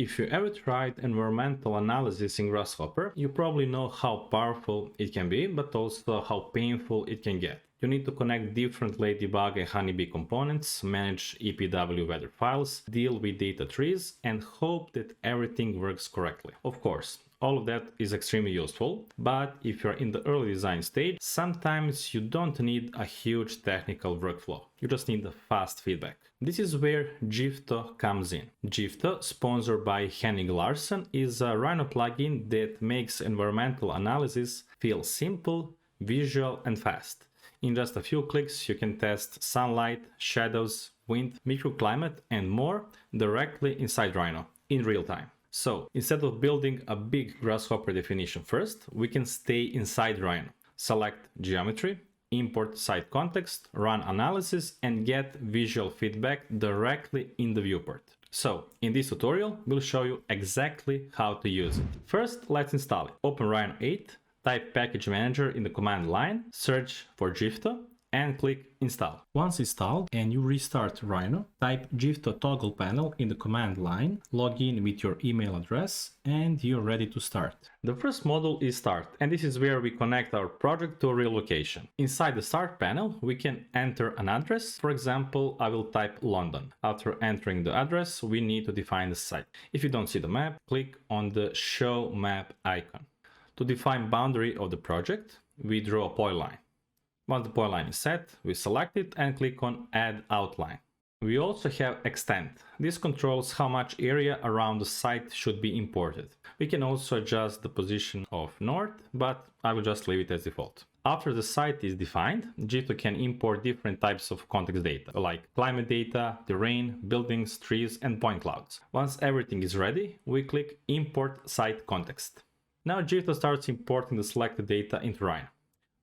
If you ever tried environmental analysis in Grasshopper, you probably know how powerful it can be, but also how painful it can get. You need to connect different Ladybug and Honeybee components, manage EPW weather files, deal with data trees, and hope that everything works correctly. Of course, all of that is extremely useful, but if you're in the early design stage, sometimes you don't need a huge technical workflow. You just need the fast feedback. This is where Jifto comes in. Jifto, sponsored by Henning Larsen, is a Rhino plugin that makes environmental analysis feel simple, visual, and fast. In just a few clicks, you can test sunlight, shadows, wind, microclimate, and more directly inside Rhino in real time. So instead of building a big Grasshopper definition first, we can stay inside Rhino, select geometry, import site context, run analysis, and get visual feedback directly in the viewport. So in this tutorial, we'll show you exactly how to use it. First, let's install it. Open Rhino 8, type package manager in the command line, search for Jifto, and click install. Once installed and you restart Rhino, type Jifto toggle panel in the command line, log in with your email address, and you're ready to start. The first module is start, and this is where we connect our project to a real location. Inside the start panel, we can enter an address. For example, I will type London. After entering the address, we need to define the site. If you don't see the map, click on the show map icon. To define boundary of the project, we draw a polyline. Once the polyline is set, we select it and click on Add Outline. We also have Extend. This controls how much area around the site should be imported. We can also adjust the position of north, but I will just leave it as default. After the site is defined, Jifto can import different types of context data, like climate data, terrain, buildings, trees, and point clouds. Once everything is ready, we click Import Site Context. Now Jifto starts importing the selected data into Rhino.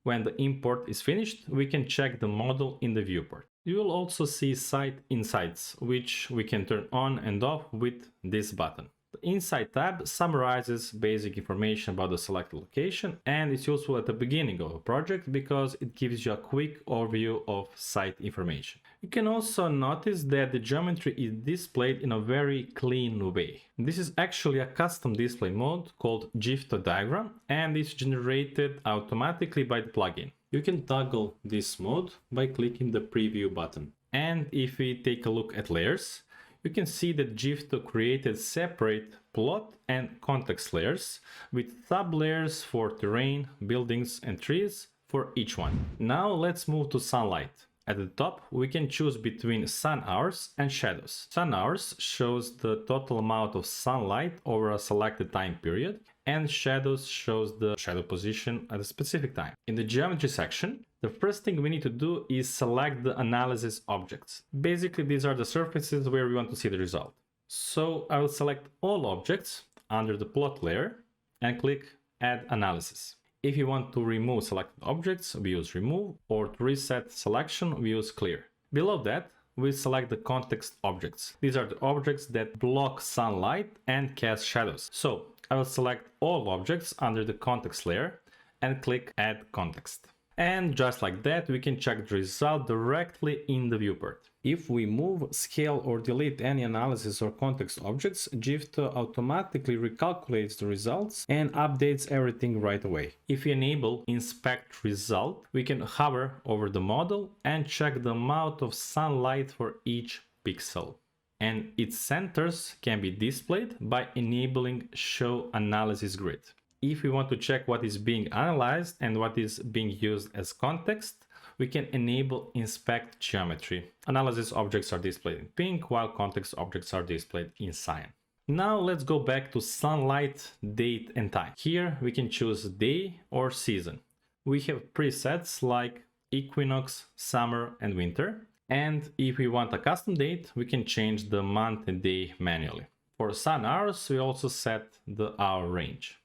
When the import is finished, we can check the model in the viewport. You will also see Site Insights, which we can turn on and off with this button. The Insight tab summarizes basic information about the selected location, and it's useful at the beginning of a project because it gives you a quick overview of site information. You can also notice that the geometry is displayed in a very clean way. This is actually a custom display mode called Jifto diagram, and it's generated automatically by the plugin. You can toggle this mode by clicking the preview button. And if we take a look at layers, you can see that Jifto created separate plot and context layers with sub-layers for terrain, buildings, and trees for each one. Now let's move to sunlight. At the top, we can choose between sun hours and shadows. Sun hours shows the total amount of sunlight over a selected time period, and shadows shows the shadow position at a specific time. In the geometry section, the first thing we need to do is select the analysis objects. Basically, these are the surfaces where we want to see the result. So I will select all objects under the plot layer and click Add Analysis. If you want to remove selected objects, we use Remove, or to reset selection, we use Clear. Below that, we select the context objects. These are the objects that block sunlight and cast shadows. So I will select all objects under the context layer and click Add Context. And just like that, we can check the result directly in the viewport. If we move, scale, or delete any analysis or context objects, Jifto automatically recalculates the results and updates everything right away. If we enable Inspect Result, we can hover over the model and check the amount of sunlight for each pixel. And its centers can be displayed by enabling Show Analysis Grid. If we want to check what is being analyzed and what is being used as context, we can enable Inspect Geometry. Analysis objects are displayed in pink, while context objects are displayed in cyan. Now let's go back to sunlight, date, and time. Here we can choose day or season. We have presets like equinox, summer, and winter. And if we want a custom date, we can change the month and day manually. For sun hours, we also set the hour range.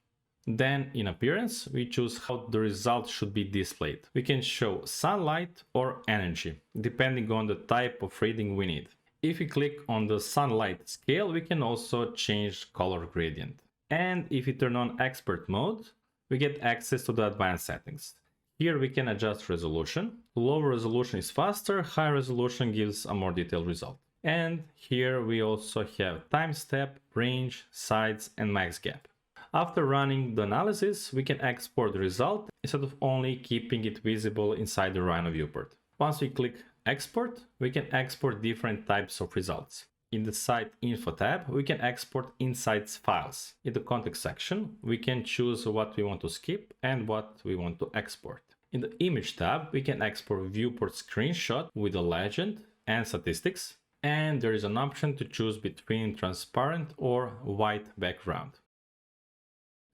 Then in appearance, we choose how the result should be displayed. We can show sunlight or energy, depending on the type of reading we need. If we click on the sunlight scale, we can also change color gradient. And if we turn on expert mode, we get access to the advanced settings. Here we can adjust resolution. Lower resolution is faster, higher resolution gives a more detailed result. And here we also have time step, range, size, and max gap. After running the analysis, we can export the result instead of only keeping it visible inside the Rhino viewport. Once we click export, we can export different types of results. In the Site Info tab, we can export insights files. In the context section, we can choose what we want to skip and what we want to export. In the Image tab, we can export viewport screenshot with a legend and statistics. And there is an option to choose between transparent or white background.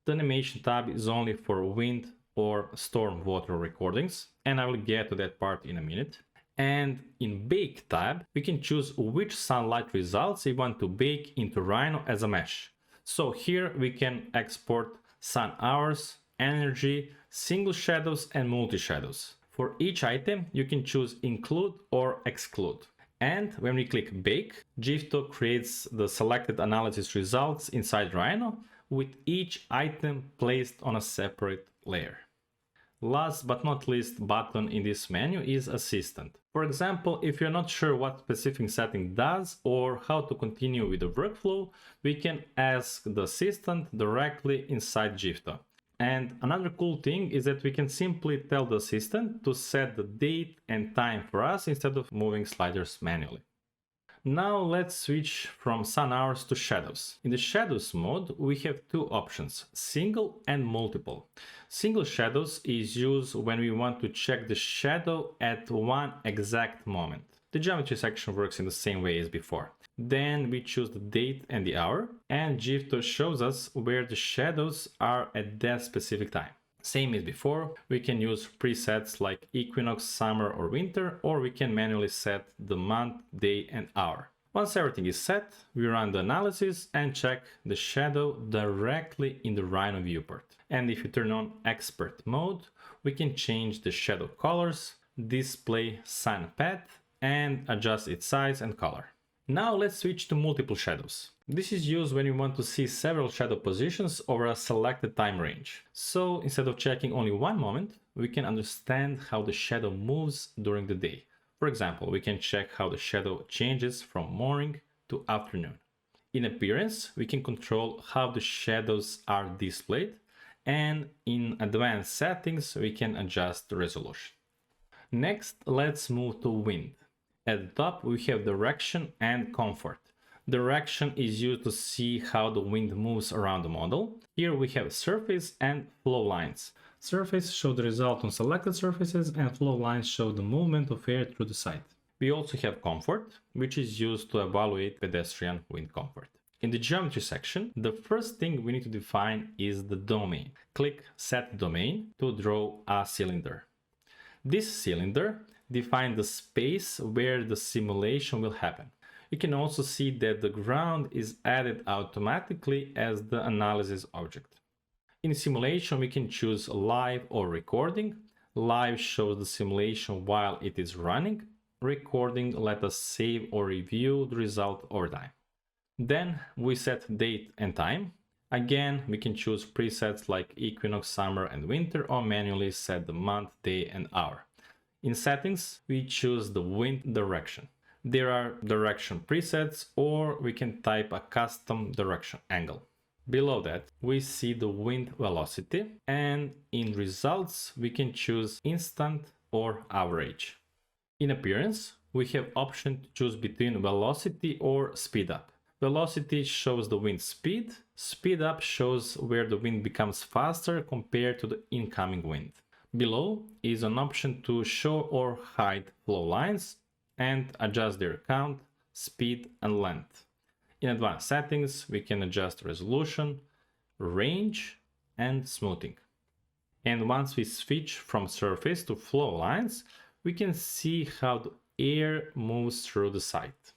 The Animation tab is only for wind or stormwater recordings, and I will get to that part in a minute. And in Bake tab, we can choose which sunlight results we want to bake into Rhino as a mesh. So here we can export sun hours, energy, single shadows, and multi-shadows. For each item, you can choose include or exclude. And when we click Bake, Jifto creates the selected analysis results inside Rhino, with each item placed on a separate layer. Last but not least button in this menu is Assistant. For example, if you're not sure what specific setting does or how to continue with the workflow, we can ask the assistant directly inside Jifto. And another cool thing is that we can simply tell the assistant to set the date and time for us instead of moving sliders manually. Now let's switch from sun hours to shadows. In the shadows mode, we have two options, single and multiple. Single shadows is used when we want to check the shadow at one exact moment. The geometry section works in the same way as before. Then we choose the date and the hour, and Jifto shows us where the shadows are at that specific time. Same as before, we can use presets like equinox, summer or winter, or we can manually set the month, day and hour. Once everything is set, we run the analysis and check the shadow directly in the Rhino viewport. And if you turn on expert mode, we can change the shadow colors, display sun path, and adjust its size and color. Now let's switch to multiple shadows. This is used when you want to see several shadow positions over a selected time range. So instead of checking only one moment, we can understand how the shadow moves during the day. For example, we can check how the shadow changes from morning to afternoon. In appearance, we can control how the shadows are displayed, and in advanced settings, we can adjust the resolution. Next, let's move to wind. At the top, we have direction and comfort. Direction is used to see how the wind moves around the model. Here we have surface and flow lines. Surface show the result on selected surfaces, and flow lines show the movement of air through the site. We also have comfort, which is used to evaluate pedestrian wind comfort. In the geometry section, the first thing we need to define is the domain. Click Set Domain to draw a cylinder. This cylinder defines the space where the simulation will happen. You can also see that the ground is added automatically as the analysis object. In simulation, we can choose live or recording. Live shows the simulation while it is running. Recording let us save or review the result over time. Then we set date and time. Again, we can choose presets like equinox, summer and winter, or manually set the month, day and hour. In settings, we choose the wind direction. There are direction presets, or we can type a custom direction angle. Below that, we see the wind velocity, and in results, we can choose instant or average. In appearance, we have option to choose between velocity or speed up. Velocity shows the wind speed. Speed up shows where the wind becomes faster compared to the incoming wind. Below is an option to show or hide flow lines and adjust their count, speed and length. In advanced settings, we can adjust resolution, range and smoothing. And once we switch from surface to flow lines, we can see how the air moves through the site.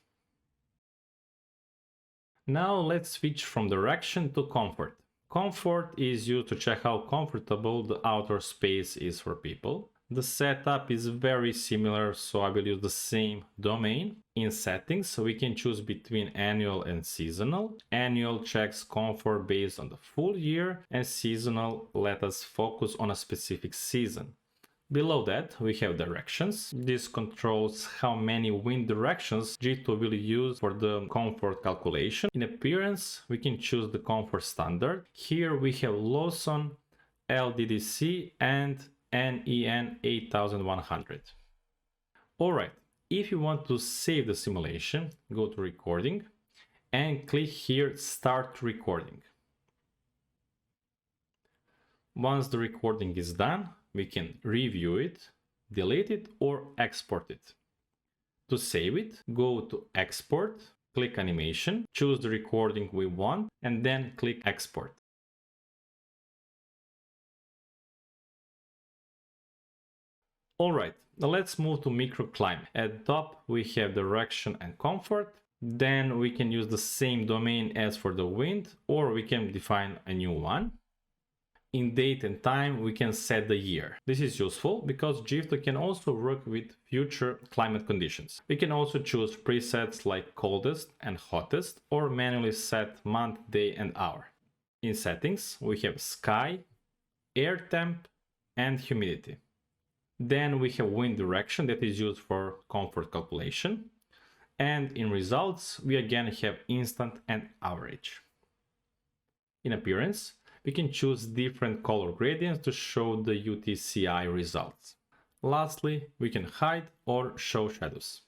Now let's switch from direction to comfort. Comfort is used to check how comfortable the outdoor space is for people. The setup is very similar, so I will use the same domain. In settings, we can choose between annual and seasonal. Annual checks comfort based on the full year, and seasonal let us focus on a specific season. Below that, we have directions. This controls how many wind directions Jifto will use for the comfort calculation. In appearance, we can choose the comfort standard. Here we have Lawson, LDDC, and NEN 8100. Alright, if you want to save the simulation, go to Recording and click here Start Recording. Once the recording is done, we can review it, delete it, or export it. To save it, go to Export, click Animation, choose the recording we want, and then click Export. Alright, now let's move to Microclimate. At the top, we have direction and comfort. Then we can use the same domain as for the wind, or we can define a new one. In date and time, we can set the year. This is useful because Jifto can also work with future climate conditions. We can also choose presets like coldest and hottest, or manually set month, day, and hour. In settings, we have sky, air temp, and humidity. Then we have wind direction that is used for comfort calculation. And in results, we again have instant and average. In appearance, we can choose different color gradients to show the UTCI results. Lastly, we can hide or show shadows.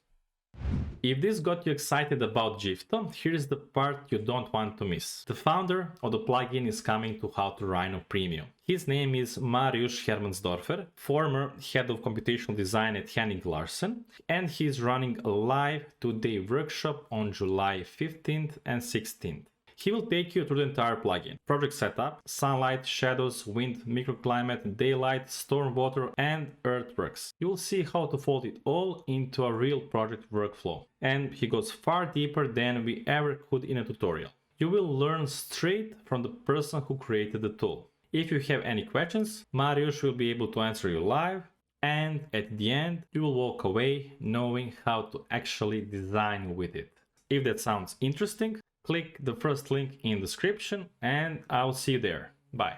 If this got you excited about Jifto, here's the part you don't want to miss. The founder of the plugin is coming to How to Rhino Premium. His name is Mariusz Hermansdorfer, former Head of Computational Design at Henning Larsen, and he's running a live 2-day workshop on July 15th and 16th. He will take you through the entire plugin: project setup, sunlight, shadows, wind, microclimate, daylight, stormwater, and earthworks. You will see how to fold it all into a real project workflow. And he goes far deeper than we ever could in a tutorial. You will learn straight from the person who created the tool. If you have any questions, Mariusz will be able to answer you live, and at the end, you will walk away knowing how to actually design with it. If that sounds interesting, click the first link in the description and I'll see you there. Bye.